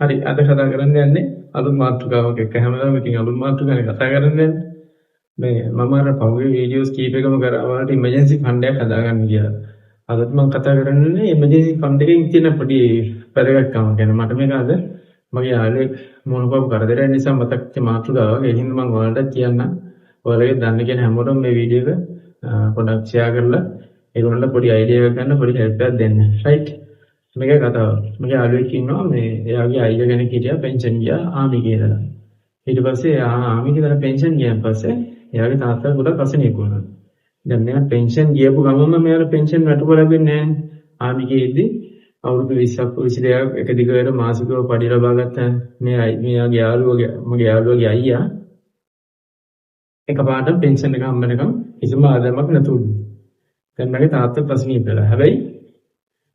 හරි අද කතා කරන්න යන්නේ අලුත් මාතෘකාවක් එක්ක. හැමදාම ඉතින් අලුත් මාතෘකාවක් කතා කරන්නේ මේ මම අර පහුගිය වීඩියෝස් කීපයකම කරා වලට ඉමර්ජන්සි ෆන්ඩ් එකක් හදාගන්න කියලා. අදත් මම කතා කරන්නේ ඉමර්ජන්සි ෆන්ඩ් එකකින් තියෙන පොඩි වැදගත්කම ගැන. මට මේක අද මගේ යාළුවෙක් මොනකම් කරදරයක් නිසා මතක් වෙච්ච මාතෘකාවක්. ඒ හින්දා මම ඔයාලට කියන්නම්. ඔයාලගේ දන්න කෙන හැමෝටම මේ වීඩියෝ එක පොඩ්ඩක් ෂෙයා කරලා ඒගොල්ලන්ට පොඩි අයිඩියා එකක් ගන්න පොඩි හෙල්ප් එකක් දෙන්න. රයිට්. මේක කතාව. මගේ යාළුවෙක් ඉන්නවා මේ එයාගේ අයියා කෙනෙක් හිටියා පෙන්ෂන් ගියා ආමි කියලා. ඊට පස්සේ ආමි කියලා පෙන්ෂන් ගියන් පස්සේ එයාගේ තාත්තා ගොඩක් අසනීප වුණා. දැන් මෙයා පෙන්ෂන් ගියපු ගමන්ම මෙයාට පෙන්ෂන් වැටුප ලැබෙන්නේ නැහැ. ආමි ගියේදී අවුරුදු 20ක් 22ක් එක දිගට මාසිකව පඩි ලබා ගත්ත මෙයාගේ යාළුවගේ අයියා එකපාරට පෙන්ෂන් එක හම්බෙනකම් කිසිම ආදායමක් නැතුණු. දැන් මගේ තාත්තා ප්‍රශ්නීය වෙලා. හැබැයි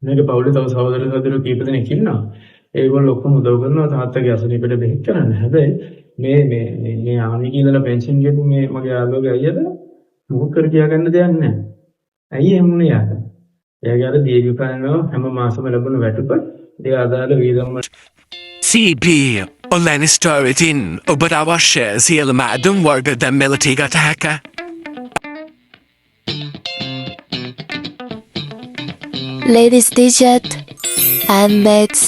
මේක පවුලේ තව සහෝදර කීප දෙනෙක් ඉන්නවා. ඒගොල්ලෝ ඔක්කොම උදව් කරනවා තාත්තගේ අසනීපෙට බෙහෙත් කරන්න. හැබැයි මේ ආමි කියලා පෙන්ෂන් ගෙපු මේ මගේ යාළුවගේ අයියට මොකක් කර කියා ගන්න දෙයක් නැහැ. ඇයි එහෙම වුනේ යාට? එයාගේ අර දීර්ඝකාලීනව හැම මාසෙම ලැබුණ වැටුප ඒ අදාළ වියදම් CP online storage-in ඔබට අවශ්‍ය සියලුම අදුම් වර්ග දැන් මෙලටි ගත හැක. Ladies t-shirt, handbags,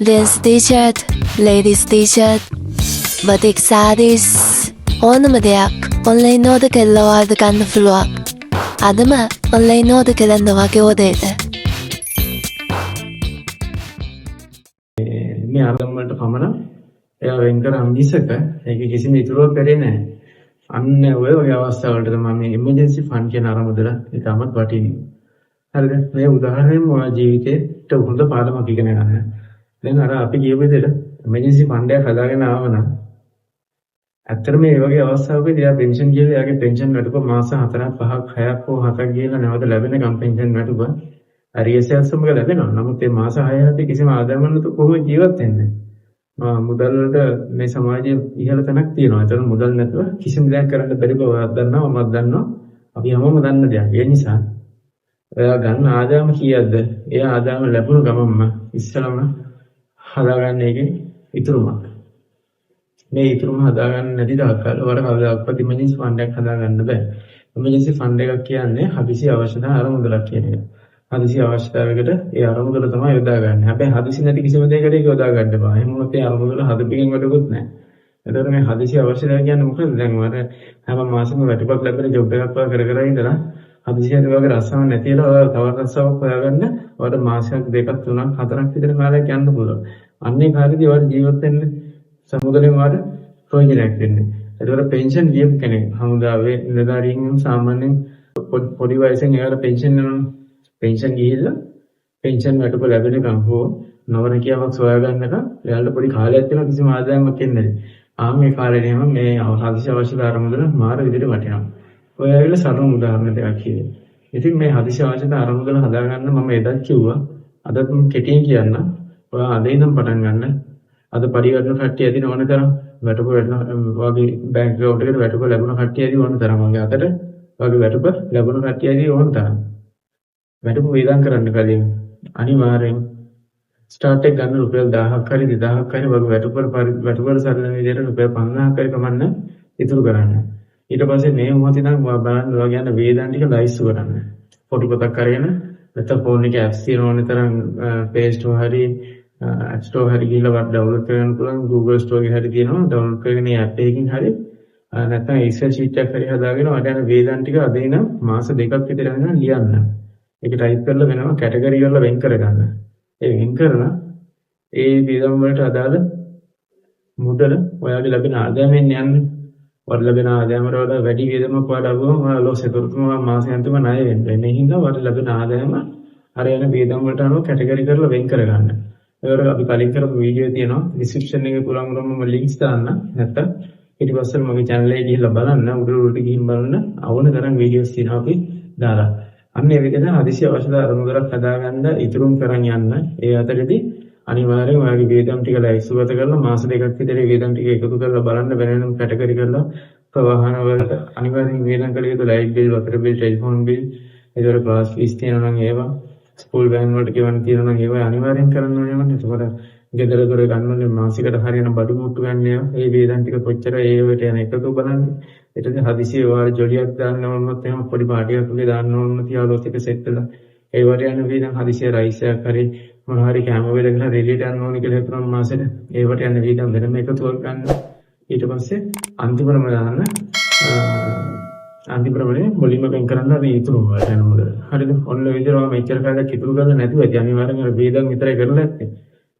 men's t-shirt, ladies t-shirt, batik sarees, ඕනම දෙයක් ඔන්ලයින් ඕඩර් කරලා ඔයාලට ගන්න පුළුවන්. අදම ඔන්ලයින් ඕඩර් කරන්න වගේ ඕඩරේට. මේ ආරම්භ වලට පමණ එයා වෙන් කර අම්බිසක ඒක කිසිම ඉතුරුවක් කරේ නැහැ. අන්න ඔය වගේ අවස්ථාවලට තමයි මේ ඉමර්ජන්සි ෆන්ඩ් කියන අරමුදල ඉතාමත් වටින්නේ. හරිද? මේ උදාහරණයෙන් ඔයා ජීවිතේට හොඳ පාඩමක් ඉගෙන ගන්න. දැන් අර අපි කියපු විදිහට ඉමර්ජන්සි ෆන්ඩ් එකක් හදාගෙන ආවනම් ඇත්තටම මේ වගේ අවස්ථාවකදී එයා පෙන්ෂන් ගිහලා එයාගේ පෙන්ෂන් වැටුප මාස 4ක් 5ක් 6ක් හෝ 7ක් ගිහලා නැවත ලැබෙනකම් පෙන්ෂන් වැටුප අරියසයන් සමග ලැබෙනවා. නමුත් මේ මාස 6 යද්දී කිසිම ආදායමක් නැතුව කොහොමද ජීවත් වෙන්නේ? මුදල් වලට මේ සමාජයේ ඉහළ තැනක් තියෙනවා. ඒතර මුදල් නැතුව කිසිම දෙයක් කරන්න බැරි බව ඔයාත් දන්නවා මමත් දන්නවා. අපි හැමෝම දන්න දෙයක්. ඒ නිසා ඔයා ගන්න ආදායම කීයක්ද? ඒ ආදායම ලැබුණු ගමන්ම ඉස්සලම හදාගන්න එකේ ඉතුරුමක්. මේ ඉතුරුම හදාගන්න නැති තාක්කල් ඔයාලට කවදාවත් ඉමර්ජන්සි ෆන්ඩ් එකක් හදාගන්න බෑ. ඉමර්ජන්සි ෆන්ඩ් එකක් කියන්නේ හදිසි අවශ්‍යතා අරමුදලක් කියන එක. හදිසි අවශ්‍යතාවයකට ඒ අරමුදල තමයි යොදාගන්නේ. හැබැයි හදිසි නැති කිසිම දෙයකට ඒක යොදා ගන්න බෑ. එහෙම වුණොත් ඒ අරමුදල හදපිටින් වැඩකුත් නැහැ. එතකොට මේ හදිසි අවශ්‍යතාවය කියන්නේ මොකද? දැන් වර හැම මාසෙම වැටුපක් ලැබෙන ජොබ් එකක් කර ඉඳලා හදිසියට වගේ රස්සාවක් නැතිලා තවත් රස්සාවක් හොයාගන්න ඔයාලට මාසයක් දෙකක් තුනක් හතරක් විතර කාලයක් යන්න පුළුවන්. අන්නේ කාලෙදී ඔයාලට ජීවත් වෙන්න සමුදලෙන් ඔයාලට ප්‍රයෝජනයක් වෙන්නේ. එතකොට පෙන්ෂන් ගියපු කෙනෙක් හමුදාවේ නිලධාරීන් සාමාන්‍යයෙන් පොඩි වයසෙන් එයාලා පෙන්ෂන් යනවා. පෙන්ෂන් ගිහිල්ලා පෙන්ෂන් වැටුප ලැබෙනකම් හෝ නවරකියාවක් සොයා ගන්නකම් එයාලට පොඩි කාලයක් තියෙනවා කිසිම ආදායමක් එන්නේ නැහැ. මේ කාලේදීම මේ හදිසි අවශ්‍යතාව අරමුදල මාර විදිහට වටිනවා. ඔය ඇවිල්ලා සරල උදාහරණ දෙකක් කියනවා. ඉතින් මේ හදිසි අවශ්‍යතාව අරමුදල හදාගන්න මම එදත් කිව්වා. අදත් මම කෙටියෙන් කියන්න. ඔයා අද ඉඳන් පටන් ගන්න. අද පරිවර්තන කට්ටිය ඇදින ඕන තරම් වැටුප වගේ බැංක් account එකට වැටුප ලැබුණ කට්ටිය ඇදි ඕන තරම් වගේ අතට වගේ වැටුප ලැබුණ කට්ටිය ඇදි ඕන තරම්. වැටුප වේදම් කරන්න කලින් අනිවාර්යෙන් ස්ටාර්ට් එක ගන්න රුපියල් 1000ක් හරි 2000ක් හරි වගේ වැටුප සරලන විදිහට රුපියල් 5000ක් හරි කමන්න ඉතුරු කරන්න. ඊට පස්සේ මේ මොහොතේ නම් බලන්න ඔයාගේ යන වේදම් ටික ලයිස්ට් කරන්න. ෆොටෝ පොතක් අරගෙන නැත්නම් ෆෝන් එකේ ඇප්ස් තියෙන ඕන තරම් Play Store හරි App Store හරි ගිහලා වත් ඩවුන්ලෝඩ් කරගන්න පුළුවන්. Google Store එකේ හරි තියෙනවා. ඩවුන්ලෝඩ් කරගෙන මේ ඇප් එකකින් හරි නැත්නම් Excel sheet එකක් හරි හදාගෙන ඔයාට යන වේදම් ටික අද ඉඳන් මාස දෙකක් විතර යනකම් ලියන්න. ඒක ටයිප් කරලා වෙනවා කැටගරි වල වෙන් කරගන්න. ඒ වෙන් කරන ඒ වේදම් වලට අදාළ මුදල ඔයාගේ ලැබෙන ආදායමෙන් යන්නේ. ඔයාලට ලැබෙන ආදායම වල වැඩි වේදමක් ඔයාලට අගුවම ඔයාලා ලොස් එකතුම මාසෙ අන්තිම ණය වෙන්නේ. මේ හින්දා ඔයාලට ලැබෙන ආදායම අර යන වේදම් වලට අනුව කැටගරි කරලා වෙන් කරගන්න. ඒවල අපි කලින් කරපු වීඩියෝ තියෙනවා ඩිස්ක්‍රිප්ෂන් එකේ පුළුවන් වුණොත් මම ලින්ක්ස් දාන්න. නැත්නම් ඊට පස්සේ මගේ channel එකේ ගිහිල්ලා බලන්න උඩට ගිහින් බලන්න අවුන තරම් වීඩියෝස් තියෙනවා අපි දාලා. අන්න ඒ විදිහට හදිසි අවශ්‍යතාව අරමුදලක් හදාගන්න ඉතුරුම් කරන් යන්න. ඒ අතරේදී අනිවාර්යෙන් ඔයාගේ වේදම් ටික ලයිස්තුගත කරලා මාස දෙකක් විතර වේදම් ටික එකතු කරලා බලන්න වෙනම කැටගරි කරලා ප්‍රවාහන වලට අනිවාර්යෙන් වේදම් කළ යුතු ලයිට් බිල්, වතුර බිල්, ටෙලිෆෝන් බිල්, ඒතර ක්ලාස් ෆීස් තියෙනවා නම් ඒවා ස්කූල් වෑන් වලට ගෙවන්න තියෙනවා නම් ඒවා අනිවාර්යෙන් කරන්න ඕනේ වань. ඒකවල ගෙදර දොර ගන්න ඕනේ මාසිකට හරියන බඩු මුට්ටු ගන්න ඒවා. ඒ වේදන් ටික කොච්චර ඒවට යන එකතු බලන්නේ. ඊට හදිසියෙ වාර ජොලියක් දාන්න ඕනොත් එහෙම පොඩි පාටියක් වගේ දාන්න ඕනොත් යාළුවොත් එක සෙට් වෙලා ඒ වගේ යන වේදන් හදිසියෙ රයිස් එකක් හරි මොන හරි කැම වේදන් ගන්න රෙලියට යන්න ඕනේ කියලා හිතනවා මාසෙට. ඒවට යන වේදන් වෙනම එකතුවක් ගන්න. ඊට පස්සේ අන්තිමටම දාන්න අන්තිමටම මුලින්ම වෙන් කරන්න අපි ඉතුරු වලට යන මොකද. හරිද? ඔන්න ඔය විදිහට මම මෙච්චර කාලයක් ඉතුරු කරලා නැතුව ඇති අනිවාර්යෙන් අර වේදන් විතරයි කරලා ඇත්තේ.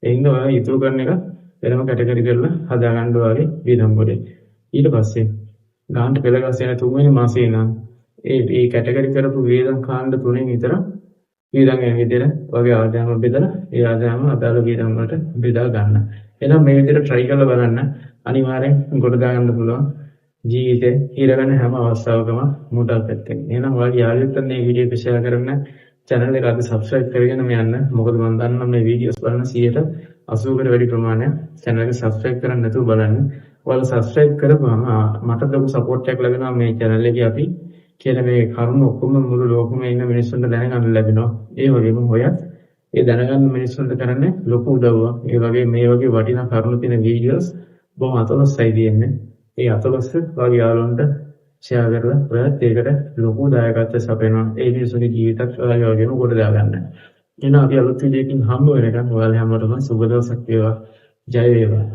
ඒ හින්දා ඔයා ඉතුරු කරන එක වෙනම කැටගරි කරලා හදා ගන්න වගේ වේදන් පොඩේ. ඊට පස්සේ ගාන්ට පෙළ ගස් යන තුන්වෙනි මාසේ නම් ඒ කැටගරි කරපු වේදන් කාණ්ඩ තුනෙන් විතර වේදන් යන විදිහට වගේ ආදායම බෙදලා ඒ ආදායම අදාළ වේදන් වලට බෙදා ගන්න. එහෙනම් මේ විදිහට try කරලා බලන්න අනිවාර්යෙන් ගොඩ දාගන්න පුළුවන් ජීවිතේ හිරගන්න හැම අවස්ථාවකම මුදල් පැත්තෙන්. එහෙනම් ඔයාගේ යාළුවෙක්ට මේ වීඩියෝ එක share කරන්න channel එක අද subscribe කරගෙන යන්න. මොකද මම දන්නවා මේ වීඩියෝස් බලන 80% වැඩි ප්‍රමාණයක් channel එක subscribe කරන්නේ නැතුව බලන්න. ඔයාලා subscribe කරපුවම මට ලොකු support එකක් ලැබෙනවා මේ channel එකේ අපි කියන මේ කරුණු ඔක්කොම මුළු ලෝකෙම ඉන්න මිනිස්සුන්ට දැනගන්න ලැබෙනවා. ඒ වගේම ඔයත් ඒ දැනගන්න මිනිස්සුන්ට කරන්නේ ලොකු උදව්වක්. ඒ වගේ මේ වගේ වටිනා කරුණු තියෙන වීඩියෝස් බොහොම අතලොස්සයි තියෙන්නේ. ඒ අතලොස්ස වගේ යාළුවන්ට ෂෙයා කරලා ඔයත් ඒකට ලොකු දායකත්වයක් සපයනවා. ඒ මිනිස්සුන්ගේ ජීවිතත් ඔයාගේ වගේම ගොඩ දාගන්න. එහෙනම් අපි අලුත් වීඩියෝ එකකින් හම්බ වෙනකන් ඔයාලා හැමෝටම සුබ දවසක් වේවා. ජය වේවා.